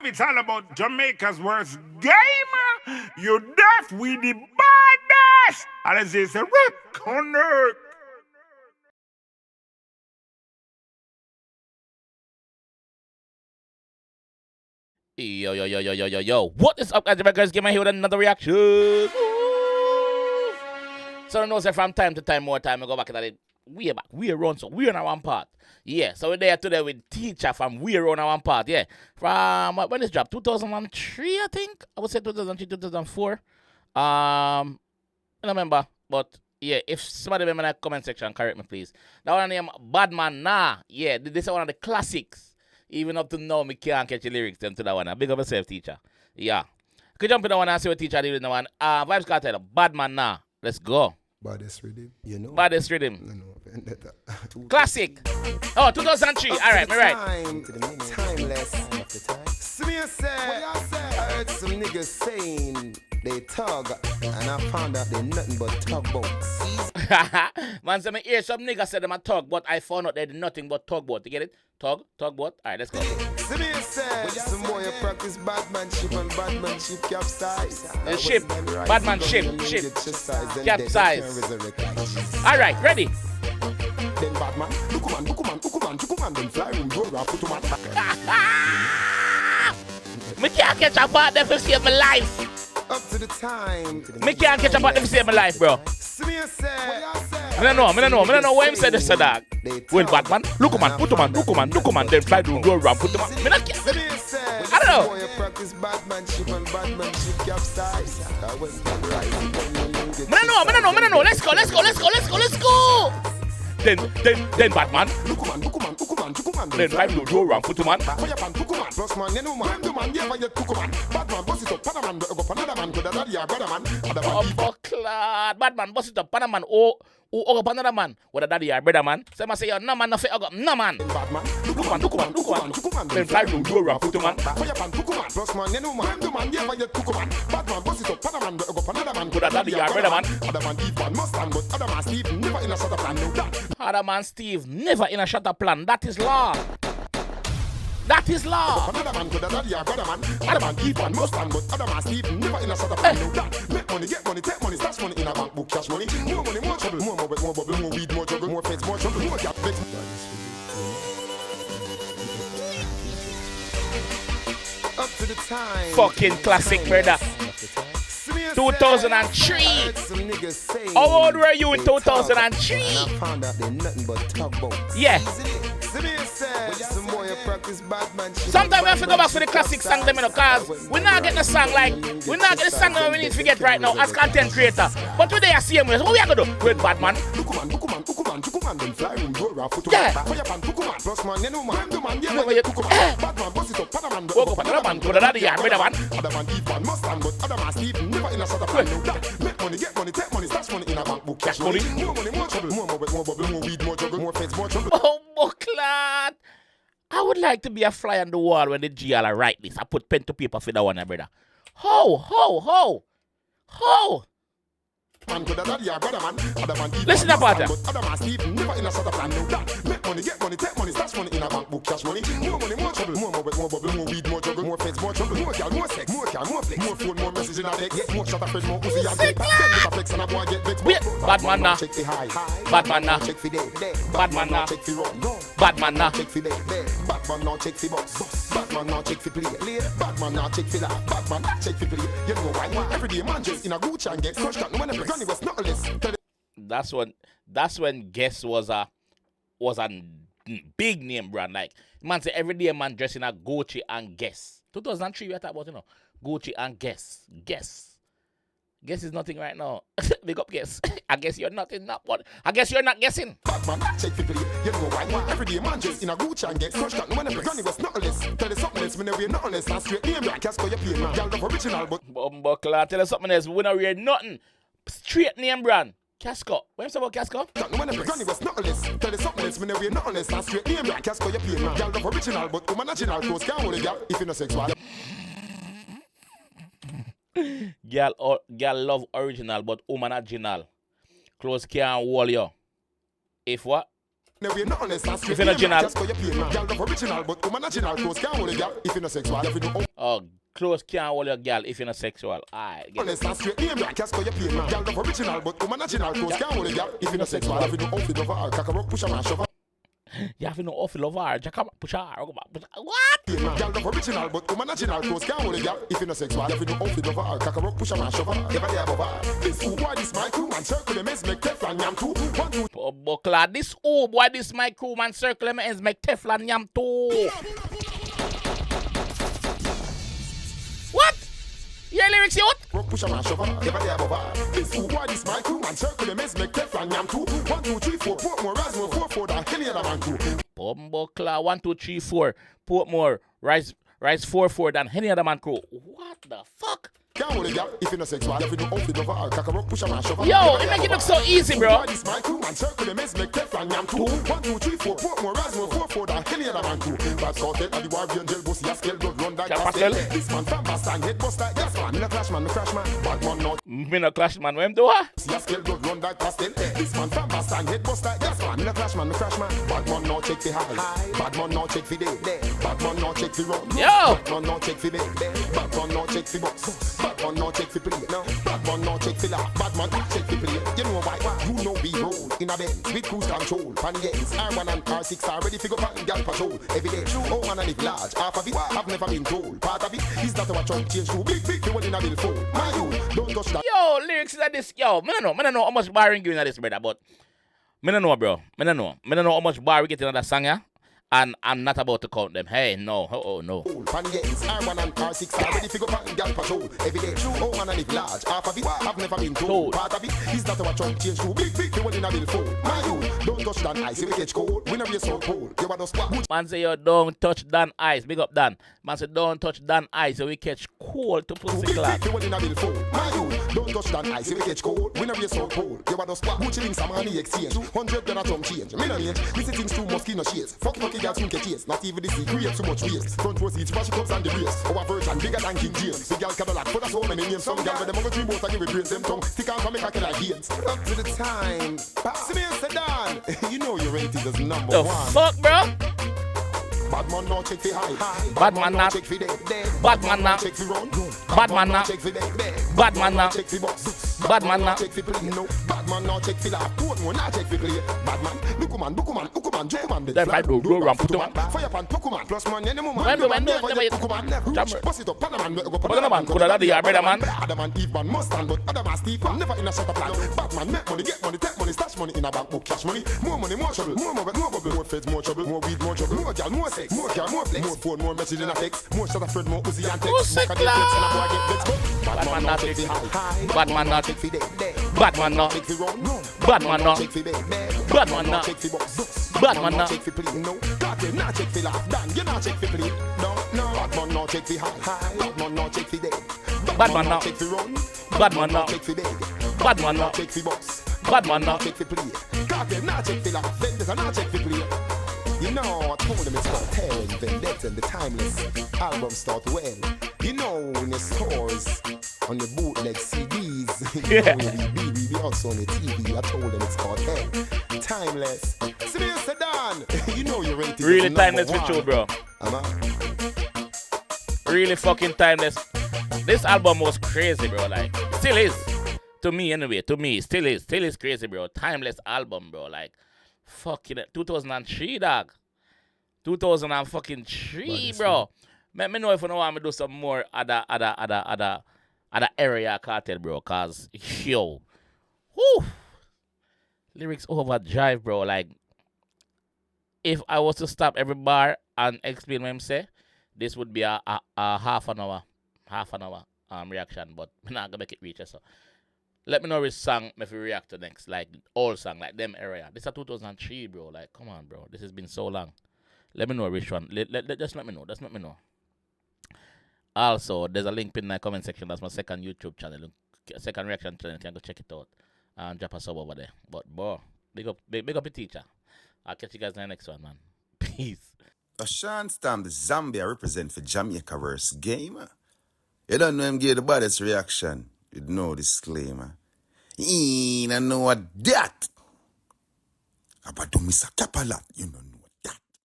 it's all about Jamaica's worst game. You deaf, we the baddest. And as they say, connect. Yo. What is up, guys? Get my here with another reaction. Ooh. So I know say from time to time, more time, I go back at it. We are back. We are run, so we are on one part. Yeah, so we're there today with teacher from We Are on one part. Yeah, from when this dropped, 2003, I think. I would say 2003, 2004. I don't remember, but yeah, if somebody remember in the comment section, correct me, please. That one named Badman. Nah, yeah, this is one of the classics. Even up to now, me can't catch the lyrics them to that one. Big up yourself, teacher. Yeah. Could jump in that one and see what teacher did in that one. Vybz Kartel, Badman. Nah. Let's go. Baddest rhythm, you know. Baddest rhythm. Vendetta. Classic. Oh, 2003. All right, me right. Timeless. See me say, I heard some niggas saying they tug, and I found out they nothing but tugboats. Man, so me hear some niggas say them a tug, but I found out they did nothing but tugboat. You get it? Tugboat. All right, let's go. See me say, some boy you practice badmanship and badmanship capsize. The ship, Badman ship, capsize. All right, ready? Then Badman, look man, then fly room door, put man. Me can't catch a part them to save my life. Up to the time. Me can't catch a part them to save my life, bro. See me say, I don't know why him said this, dog. Well, Badman, look man, then fly the door around, put them on. Me not care. I don't know. Me don't know. Let's go. Then Badman, look man, then fly the door around, put them on. Plus man, you know man, the man, yeah, you took man. Badman, boss it up, Panaman, go for another man, go to daddy, brother man. Badman, boss it up, Panaman, oh, go for another man, with a daddy, brother man. So I say, no man, no man. Badman, look man, then fly the door around, put them on. Plus man, you know man, the man, yeah, you took man. Badman, boss it up, Panaman, go for another man, with a daddy, brother man. Other man, Steve, man, Mustang, but other man, Steve, never in a shutter plan, no that. Other man, Steve, never in a shutter plan. That is law. That is law. Another man could have daddy or brother man. Other man keep one Mustang, but other man Steve never in a sort of plan. No that. Make money, get money, take money, stash money in a bank book, cash money. More money, more trouble, more bubble, more weed, more juggle, more feds, more trouble, more gap fix. Up to the time. Fucking classic, brother. 2003. How old were you in 2003? I found out they're nothing but tugboats. Yeah. Sometimes we have to go back to the classic song, them, because we're not getting a song like, we're not getting a song that we need to get right now as content creator. But today I see him, what we are going to do? With Badman. Yeah. Plus man, you know man, the man, yeah, Badman, boss it up, Panaman, go for another man, go to daddy, brother man. Other man keep one Mustang, but other man Steve never in a sort of plan. No that. Make money, get money, take money, stash money in a bank book, cash money. More money, more trouble, more bubble, more weed, more juggle, more feds, more trouble. Oh, Buckland. I would like to be a fly on the wall when the GL write this. I put pen to paper for that one, brother. How? Man could have daddy or brother man. Other man keep listen up, Arthur. But other man Steve never in a sort of plan. No that. Make money, get money, take money, stash money in a bank book, cash money. More money, more trouble, more bubble, more weed, more juggle, more feds, more trouble, more girl, more sex, more car, more flex, more phone, more message in a text, more shot of friend, more pussy and text. Send it a flex and a boy get vexed. Badman now. Check the high. Badman now. Check for day. Badman now. Check for run. Badman now. Check for day. Badman now check for boss. Badman now check for play. Badman now check for that. Badman check for play. You know why? Every day man just in a Gucci and get crushed out. No one ever granny was not less. That's when Guess was a big name brand. Like man say every day man dressing a Gucci and Guess. 2003 we are talking about, Gucci and Guess. Guess is nothing right now. Big up Guess. I guess you're not in that one. I guess you're not guessing. Badman check for play. You know why? Every day man just in a Gucci and get crushed out. No one ever granny was not less. Tell you something else. Me never wear nothing less. And straight name like Casco you pay man. Girl love original but Bumbuckler, tell you something else. We don't wear nothing. Straight name brand. Casco. What you say about Casco? No one ever granny was not less. Tell you something else. Me never wear nothing less. And straight name like Casco you pay man. Girl love original but woman original clothes can't hold a girl if you no sexual. Girl love original, but woman original. Clothes can't hold you. If what? No, we're not honest and straight. If you're not general. Just go your plane, man. Girl love original, but woman original clothes can't hold a girl. If you're not sexual, if you do Oh, clothes can't hold your girl if you're not sexual. Alright. honest and straight. Name that. Just go your plane, man. Girl love original, but woman original clothes can't hold a girl. If you're not sexual, if you do outfit over her, cock a rock, push a man, shove her. You have to know awful of her. Jack up, push her. What? Girl love original, but woman original clothes can't hold a girl. If you're not sexual, if you do outfit over her, cock a rock, push a man, shove her. Never there above her. This who boy, this my crew, man. Circle them is make Teflon yam too. 1, 2, Oh, buckler. This boy, this my crew, man. Circle them ends make Teflon yam too. What? Your lyrics, you what? rock, push a man, shove her. Never there above her. This who boy, this my crew, man. Circle them is make Teflon yam too. 1, 2, 3, 4, Portmore, Rasmus, 4, 4, that any other man crew. Buckler. 1, 2, 3, 4. Portmore. Rise 4, 4 than any other man crew. What the fuck? Can't hold a girl if you're not sexual. If you do outfit over her, cock a rock, push a man, shove her. Yo, it make it look so easy, bro. This my crew, man. Circle them is make Teflon yam too. 1, 2, 3, 4, Portmore, Rasmus, 4, 4, that any other man crew. Vybz Kartel and the Warrior Angel Boss, yes, girl, blood run that pastel. This man from Boston, head buster, yes, man. Me no clash, man, Badman not. Me no clash, man. When do I? Yes, girl, blood run that pastel. This man from Boston, head buster, yes, man. Me no clash, man. Badman not check the high. Badman not check the day. Badman not check the run. Yo! Badman not check the bed. Badman not check the box. Badman not check the play. No. Badman not check the laugh. Badman not check the play. You know why? You know we roll in a Benz with cruise control. Pan games, R1 and R6 are ready to go pan gal patrol. Every day, oh man and it large. Half of it, I've never been told. Part of it is that our chunk change to big, the one in a bill full. My you, don't touch that. Yo, lyrics like this. Yo, me don't know how much bar you in this, brother, but me don't know, bro. Me don't know how much bar we get in that song, yeah? And I'm not about to count them. Hey, no. Oh, no. Pan games, R1 and R6 are ready to go pan gal patrol. Every day, oh man and it large. Half of it, I've never been told. Part of it is that our chunk change to big, the one in a bill full. My you, don't touch that ice, we catch cold. We never be so cold. You want to squat. Man say, yo, don't touch Dan Ice. Big up Dan. Man say, don't touch Dan Ice, so we catch cold to pussy class. The one in a bill full. My you, don't touch that ice, we catch cold. We never be so cold. You want to squat. Gucci links, some money exchange. $100 some change. Me no range. This is things too mosquito shades. Fuck girls who get chase. Not even the sea create too much waste. Front row seats, flashy cups and the race. Our version bigger than King James. The girl Cadillac, put us so many names. Some girl with them on the 3 boats and give it brains them tongue. Stick on for me cocky like gains. Up to the time. See me and sedan. You know you're rated as number The one. fuck, bro? Badman not check the high. Badman not check the dead. Badman not check the run. Badman not check the dead. Badman not check the box. Badman not check the play. No. Badman not check the laugh. Portmore not check the play. Badman. Bukuman, Jukuman. That right, bro. Go put on. Fire pan, Pukuman. Plus man, any moment. When Pukuman. Bust it up, Panaman. Panaman. Could have the brother man. Other man, Eve man, Mustang, but other man, Steve man. Never in a shut up plan. Badman, make money, get money, take money, stash money in a bank book, cash money. More money, more trouble. More bubble. More feds, more trouble. More weed, more trouble. More gal, more sex. More car, more flex. More phone, more message in a text. More shut up, Fred, more Uzi and text. Pussy class. Badman not check the high. Badman not check the dead. Badman not check the run. Badman not check the bed. Badman not check the box. Badman not check the play. No, Kartel not check the laugh. Dan, you not check the play. No. Badman not check the high. Badman not check the dead. Badman not check the run. Badman not check the bed. Badman not check the box. Badman not check the play. Kartel not check the laugh. Vendors not check the play. You know, I told them it's Kartel and Vendetta and the Timeless album start well. You know, in the stores, on the bootleg CDs, you know, we also on the TV. I told them it's Kartel. Timeless. See me, Sedan. You know you're rated. Really timeless with you, bro. Really fucking timeless. This album was crazy, bro. Like, still is. To me, anyway. To me, still is. Still is crazy, bro. Timeless album, bro. Like, fucking 2003, dog. 2003, bro. Let me know if you want me to do some more other area Kartel, bro. Cause yo, whoo, lyrics overdrive, bro. Like, if I was to stop every bar and explain what I'm saying, this would be a half an hour reaction. But I'm not gonna make it reach so. Let me know which song if you react to next, like all song, like them area. This is 2003, bro. Like, come on, bro. This has been so long. Let me know which one. Just let me know. Just let me know. Also, there's a link in the comment section. That's my second YouTube channel, second reaction channel. You can go check it out and drop a sub over there. But, bro, big up your teacher. I'll catch you guys in the next one, man. Peace. Sean Stam, the Zambia represent for Jamaica verse game. You don't know him give the baddest reaction. You know disclaimer. I know what that. Abadum is a cap a lot, you know.